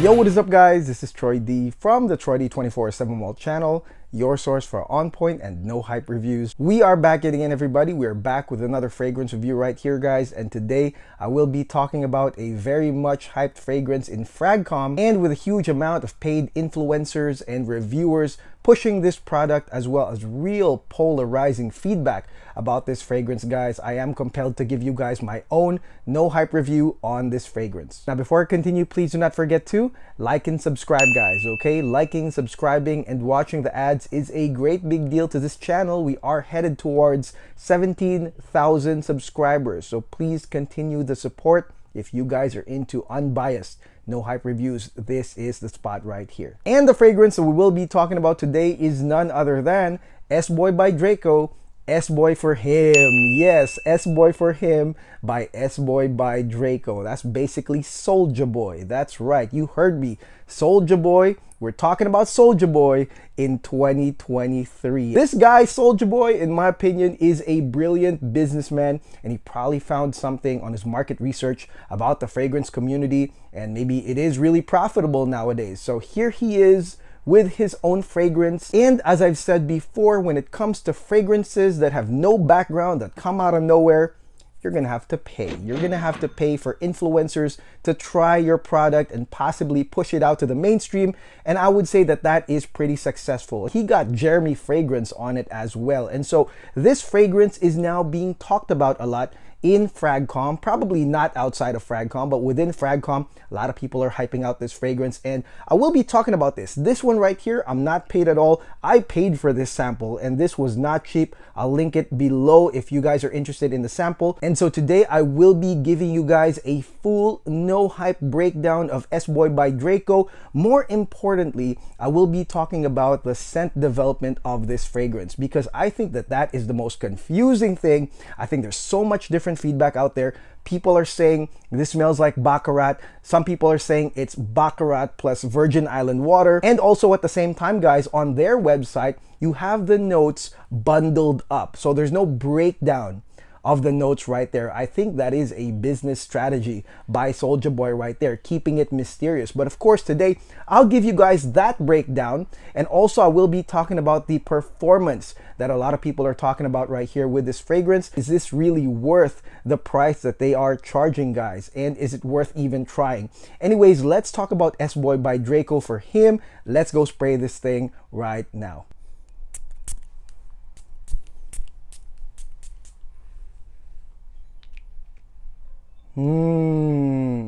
Yo, what is up guys? This is Troy D from the Troy D 24/7 Wall channel, your source for on point and no hype reviews. We are back again, everybody. We are back with another fragrance review right here, guys. And today I will be talking about a very much hyped fragrance in Fragcom, and with a huge amount of paid influencers and reviewers pushing this product, as well as real polarizing feedback about this fragrance, guys. I am compelled to give you guys my own no hype review on this fragrance. Now, before I continue, please do not forget to like and subscribe, guys, okay? Liking, subscribing, and watching the ads is a great big deal to this channel. We are headed towards 17,000 subscribers, so please continue the support. If you guys are into unbiased, no hype reviews, this is the spot right here. And the fragrance that we will be talking about today is none other than SBOY by Draco, SBOY for him. Yes, SBOY for him by SBOY by Draco. That's basically Soulja Boy. That's right, you heard me. Soulja Boy. We're talking about Soulja Boy in 2023. This guy, Soulja Boy, in my opinion, is a brilliant businessman, and he probably found something on his market research about the fragrance community, and maybe it is really profitable nowadays. So here he is with his own fragrance. And as I've said before, when it comes to fragrances that have no background, that come out of nowhere, you're gonna have to pay. You're gonna have to pay for influencers to try your product and possibly push it out to the mainstream. And I would say that that is pretty successful. He got Jeremy fragrance on it as well. And so this fragrance is now being talked about a lot in Fragcom, probably not outside of Fragcom, but within Fragcom, a lot of people are hyping out this fragrance, and I will be talking about this. This one right here, I'm not paid at all. I paid for this sample, and this was not cheap. I'll link it below if you guys are interested in the sample. And so today I will be giving you guys a full no hype breakdown of SBOY by Draco. More importantly, I will be talking about the scent development of this fragrance, because I think that that is the most confusing thing. I think there's so much different feedback out there. People are saying this smells like Baccarat. Some people are saying it's Baccarat plus Virgin Island water. And also at the same time, guys, on their website, you have the notes bundled up. So there's no breakdown of the notes right there. I think that is a business strategy by Soulja Boy right there, keeping it mysterious. But of course, today I'll give you guys that breakdown, and also I will be talking about the performance that a lot of people are talking about right here with this fragrance. Is this really worth the price that they are charging, guys? And is it worth even trying? Anyways, let's talk about SBOY by Draco for him. Let's go spray this thing right now.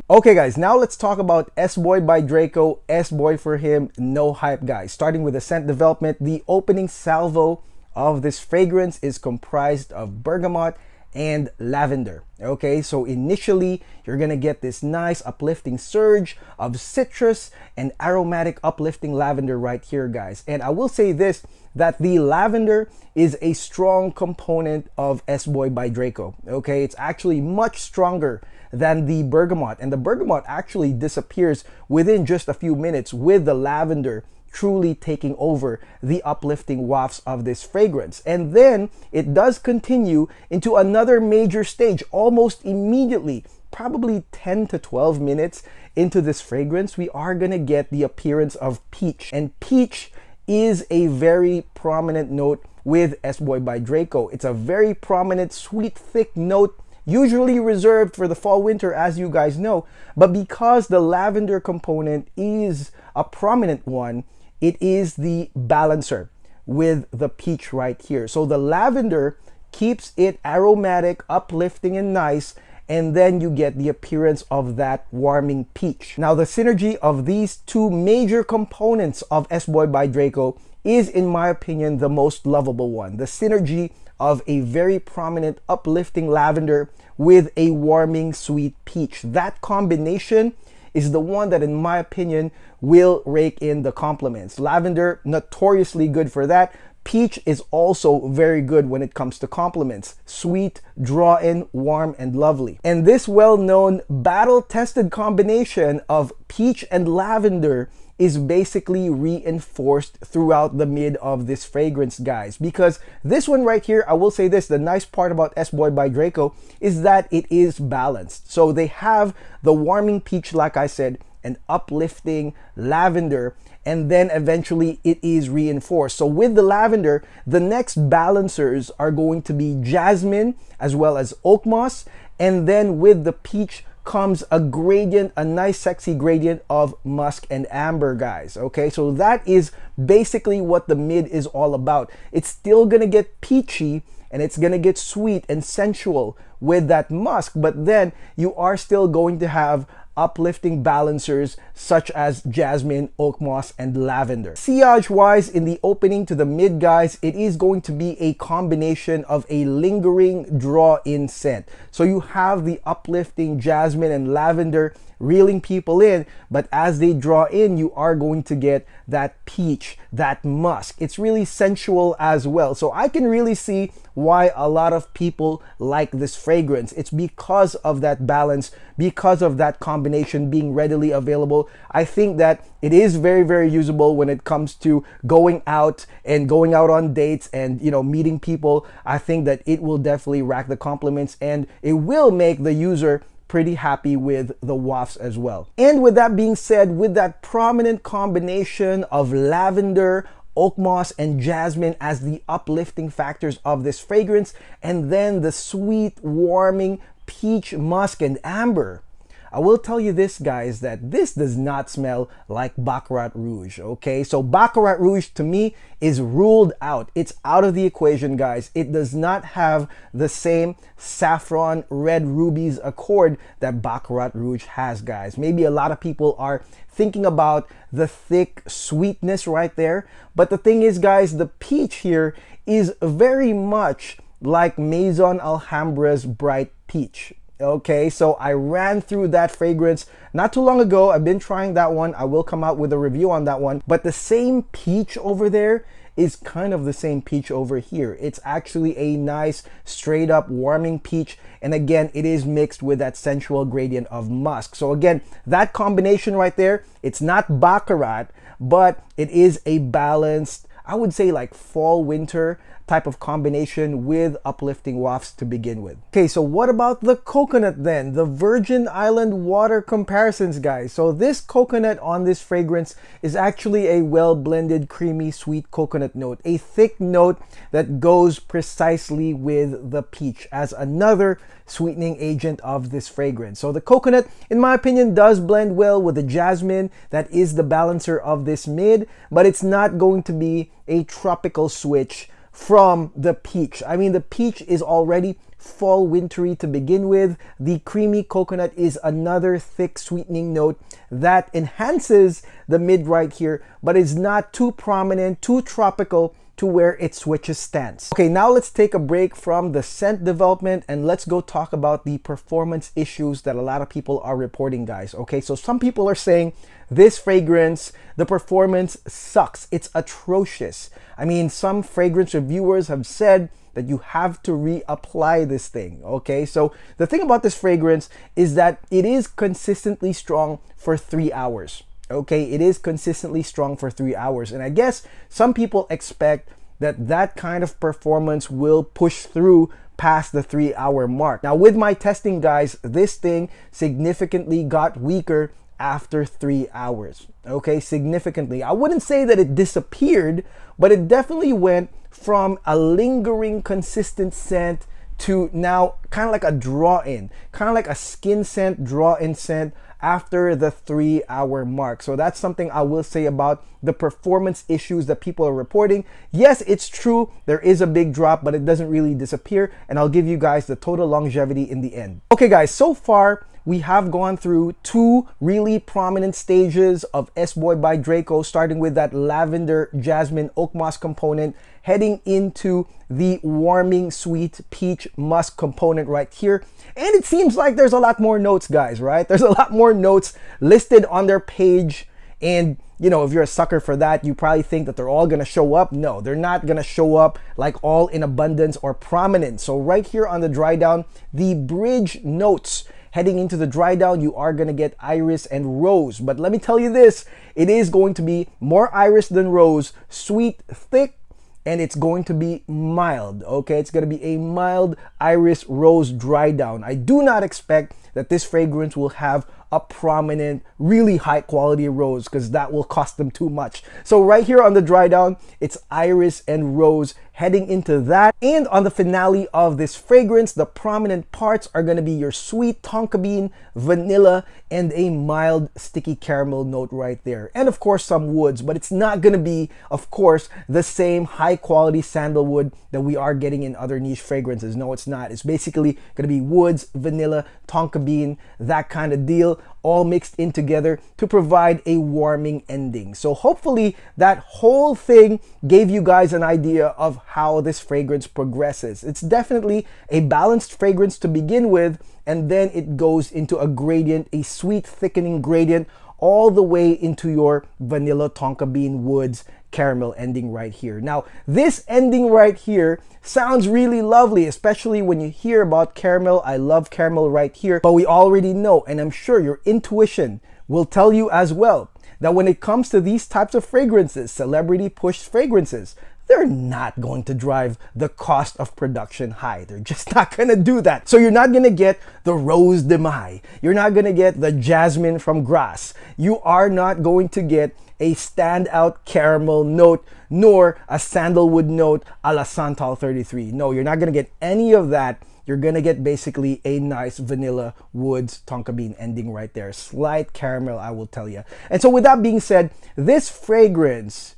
Okay guys, now let's talk about SBOY by Draco, SBOY for him, no hype, guys. Starting with the scent development, the opening salvo of this fragrance is comprised of bergamot and lavender. Okay, so initially you're gonna get this nice uplifting surge of citrus and aromatic uplifting lavender right here, guys. And I will say this, that the lavender is a strong component of SBOY by Draco. Okay, it's actually much stronger than the bergamot, and the bergamot actually disappears within just a few minutes, with the lavender truly taking over the uplifting wafts of this fragrance. And then it does continue into another major stage almost immediately. Probably 10 to 12 minutes into this fragrance, we are gonna get the appearance of peach, and peach is a very prominent note with SBOY by Draco. It's a very prominent, sweet, thick note, usually reserved for the fall winter, as you guys know. But because the lavender component is a prominent one, it is the balancer with the peach right here. So the lavender keeps it aromatic, uplifting, and nice, and then you get the appearance of that warming peach. Now, the synergy of these two major components of SBOY by Draco is, in my opinion, the most lovable one. The synergy of a very prominent uplifting lavender with a warming sweet peach. That combination is the one that, in my opinion, will rake in the compliments. Lavender, notoriously good for that. Peach is also very good when it comes to compliments. Sweet, draw-in, warm, and lovely. And this well-known, battle-tested combination of peach and lavender is basically reinforced throughout the mid of this fragrance, guys. Because this one right here, I will say this, the nice part about SBOY by Draco is that it is balanced. So they have the warming peach, like I said, and uplifting lavender, and then eventually it is reinforced. So with the lavender, the next balancers are going to be jasmine as well as oak moss, and then with the peach comes a gradient, a nice sexy gradient of musk and amber, guys. Okay, so that is basically what the mid is all about. It's still gonna get peachy and it's gonna get sweet and sensual with that musk, but then you are still going to have uplifting balancers such as jasmine, oak moss, and lavender. Sillage wise, in the opening to the mid, guys, it is going to be a combination of a lingering draw-in scent. So you have the uplifting jasmine and lavender reeling people in, but as they draw in, you are going to get that peach, that musk. It's really sensual as well. So I can really see why a lot of people like this fragrance. It's because of that balance, because of that combination being readily available. I think that it is very, very usable when it comes to going out on dates and, you know, meeting people. I think that it will definitely rack the compliments and it will make the user pretty happy with the wafts as well. And with that being said, with that prominent combination of lavender, oak moss, and jasmine as the uplifting factors of this fragrance, and then the sweet, warming peach, musk, and amber, I will tell you this, guys, that this does not smell like Baccarat Rouge, okay? So Baccarat Rouge to me is ruled out. It's out of the equation, guys. It does not have the same saffron red rubies accord that Baccarat Rouge has, guys. Maybe a lot of people are thinking about the thick sweetness right there. But the thing is, guys, the peach here is very much like Maison Alhambra's Bright Peach. Okay, so I ran through that fragrance not too long ago. I've been trying that one. I will come out with a review on that one. But the same peach over there is kind of the same peach over here. It's actually a nice straight up warming peach. And again, it is mixed with that sensual gradient of musk. So again, that combination right there, it's not Baccarat, but it is a balanced, I would say, like fall winter type of combination with uplifting wafts to begin with. Okay, so what about the coconut then? The Virgin Island water comparisons, guys. So this coconut on this fragrance is actually a well-blended, creamy, sweet coconut note, a thick note that goes precisely with the peach as another sweetening agent of this fragrance. So the coconut, in my opinion, does blend well with the jasmine that is the balancer of this mid, but it's not going to be a tropical switch from the peach. I mean, the peach is already fall wintry to begin with. The creamy coconut is another thick sweetening note that enhances the mid right here, but is not too prominent, too tropical to where it switches stance. Okay, now let's take a break from the scent development and let's go talk about the performance issues that a lot of people are reporting, guys. Okay, so some people are saying this fragrance, the performance sucks. It's atrocious. I mean, some fragrance reviewers have said that you have to reapply this thing, okay? So the thing about this fragrance is that it is consistently strong for 3 hours. Okay, it is consistently strong for 3 hours. And I guess some people expect that that kind of performance will push through past the 3 hour mark. Now with my testing, guys, this thing significantly got weaker after 3 hours. Okay, significantly. I wouldn't say that it disappeared, but it definitely went from a lingering consistent scent to now kind of like a draw-in, kind of like a skin scent, draw-in scent after the 3 hour mark. So that's something I will say about the performance issues that people are reporting. Yes, it's true, there is a big drop, but it doesn't really disappear, and I'll give you guys the total longevity in the end. Okay guys, so far we have gone through 2 really prominent stages of SBOY by Draco, starting with that lavender, jasmine, oak moss component, heading into the warming, sweet peach musk component right here. And it seems like there's a lot more notes, guys, right? There's a lot more notes listed on their page. And, you know, if you're a sucker for that, you probably think that they're all gonna show up. No, they're not gonna show up like all in abundance or prominence. So right here on the dry down, the bridge notes, heading into the dry down, you are going to get iris and rose. But let me tell you this, it is going to be more iris than rose, sweet, thick, and it's going to be mild. Okay, it's going to be a mild iris rose dry down. I do not expect that this fragrance will have a prominent, really high quality rose, because that will cost them too much. So right here on the dry down, it's iris and rose heading into that. And on the finale of this fragrance, the prominent parts are going to be your sweet tonka bean, vanilla, and a mild sticky caramel note right there. And of course some woods, but it's not going to be, of course, the same high quality sandalwood that we are getting in other niche fragrances. No, it's not. It's basically going to be woods, vanilla, tonka bean, that kind of deal, all mixed in together to provide a warming ending. So hopefully that whole thing gave you guys an idea of how this fragrance progresses. It's definitely a balanced fragrance to begin with, and then it goes into a gradient, a sweet thickening gradient, all the way into your vanilla tonka bean woods caramel ending right here. Now, this ending right here sounds really lovely, especially when you hear about caramel. I love caramel right here, but we already know, and I'm sure your intuition will tell you as well, that when it comes to these types of fragrances, celebrity pushed fragrances, they're not going to drive the cost of production high. They're just not going to do that. So you're not going to get the Rose de Mai. You're not going to get the jasmine from Grasse. You are not going to get a standout caramel note, nor a sandalwood note a la Santal 33. No, you're not going to get any of that. You're going to get basically a nice vanilla woods tonka bean ending right there. Slight caramel, I will tell you. And so with that being said, this fragrance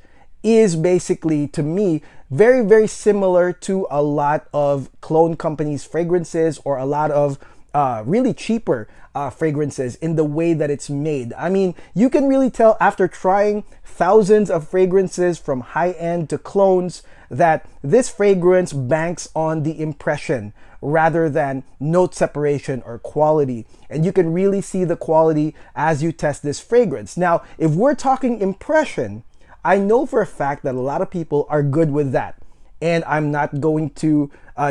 is basically, to me, very, very similar to a lot of clone companies' fragrances, or a lot of really cheaper fragrances in the way that it's made. I mean, you can really tell after trying thousands of fragrances from high-end to clones that this fragrance banks on the impression rather than note separation or quality. And you can really see the quality as you test this fragrance. Now, if we're talking impression, I know for a fact that a lot of people are good with that. And I'm not going to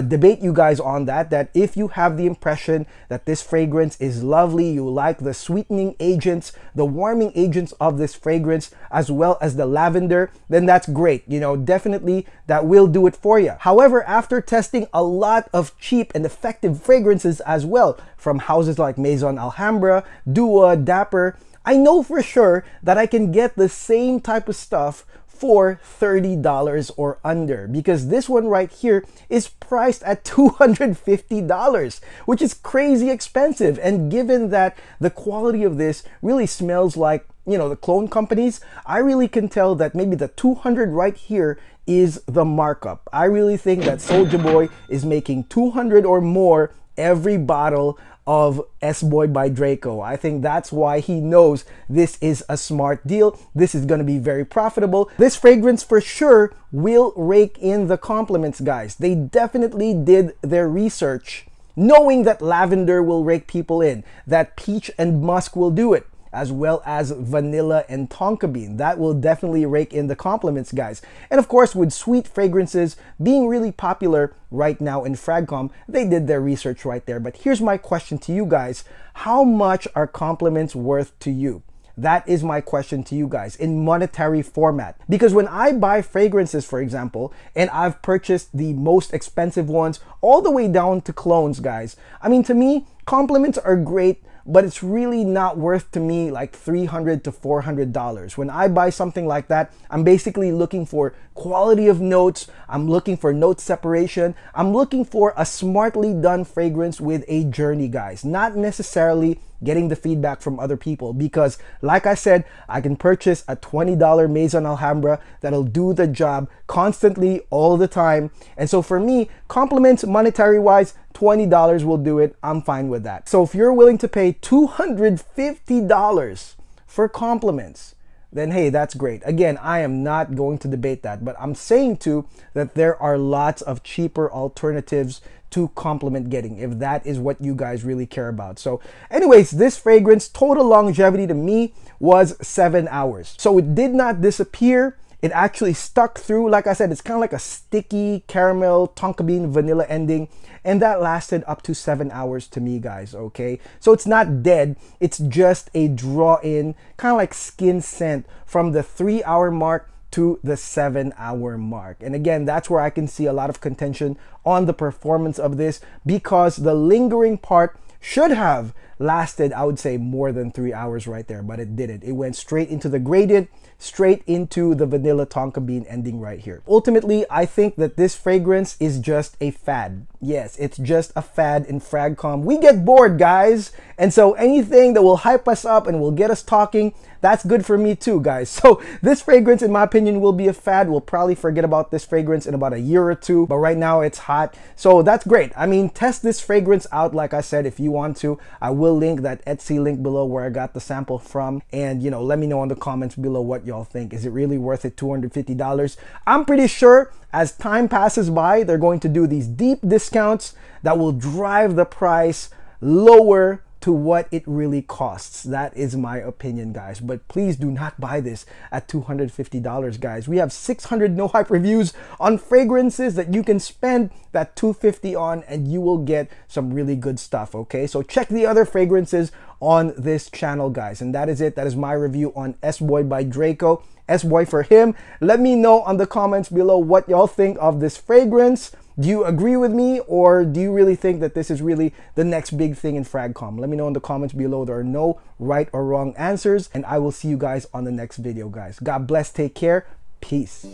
debate you guys on that, that if you have the impression that this fragrance is lovely, you like the sweetening agents, the warming agents of this fragrance, as well as the lavender, then that's great. You know, definitely that will do it for you. However, after testing a lot of cheap and effective fragrances as well, from houses like Maison Alhambra, Dua, Dapper, I know for sure that I can get the same type of stuff for $30 or under, because this one right here is priced at $250, which is crazy expensive. And given that the quality of this really smells like, you know, the clone companies, I really can tell that maybe the 200 right here is the markup. I really think that Soulja Boy is making 200 or more every bottle of SBOY by Draco. I think that's why he knows this is a smart deal. This is going to be very profitable. This fragrance for sure will rake in the compliments, guys. They definitely did their research, knowing that lavender will rake people in, that peach and musk will do it, as well as vanilla and tonka bean. That will definitely rake in the compliments, guys. And of course, with sweet fragrances being really popular right now in Fragcom, they did their research right there. But here's my question to you guys. How much are compliments worth to you? That is my question to you guys in monetary format. Because when I buy fragrances, for example, and I've purchased the most expensive ones all the way down to clones, guys, I mean, to me, compliments are great, but it's really not worth to me like $300 to $400. When I buy something like that, I'm basically looking for quality of notes. I'm looking for note separation. I'm looking for a smartly done fragrance with a journey, guys. Not necessarily getting the feedback from other people, because like I said, I can purchase a $20 Maison Alhambra that'll do the job constantly all the time. And so for me, compliments monetary wise, $20 will do it. I'm fine with that. So if you're willing to pay $250 for compliments, then hey, that's great. Again, I am not going to debate that, but I'm saying too that there are lots of cheaper alternatives to compliment getting, if that is what you guys really care about. So anyways, this fragrance total longevity to me was 7 hours. So it did not disappear. It actually stuck through. Like I said, it's kind of like a sticky caramel tonka bean vanilla ending, and that lasted up to 7 hours to me, guys. Okay, so it's not dead. It's just a draw in, kind of like skin scent from the 3 hour mark to the 7 hour mark. And again, that's where I can see a lot of contention on the performance of this, because the lingering part should have lasted, I would say, more than 3 hours right there, but it didn't. It went straight into the gradient, straight into the vanilla tonka bean ending right here. Ultimately, I think that this fragrance is just a fad. Yes, it's just a fad in FragCom. We get bored, guys. And so anything that will hype us up and will get us talking, that's good for me too, guys. So this fragrance, in my opinion, will be a fad. We'll probably forget about this fragrance in about a year or two, but right now it's hot. So that's great. I mean, test this fragrance out, like I said, if you want to. I will link that Etsy link below where I got the sample from. And, you know, let me know in the comments below what y'all think. Is it really worth it, $250? I'm pretty sure as time passes by, they're going to do these deep discounts that will drive the price lower to what it really costs. That is my opinion, guys. But please do not buy this at $250, guys. We have 600 no hype reviews on fragrances that you can spend that $250 on, and you will get some really good stuff, okay? So check the other fragrances on this channel, guys. And that is it. That is my review on SBOY by Draco. SBOY for him. Let me know on the comments below what y'all think of this fragrance. Do you agree with me, or do you really think that this is really the next big thing in FragCom? Let me know in the comments below. There are no right or wrong answers, and I will see you guys on the next video, guys. God bless. Take care. Peace.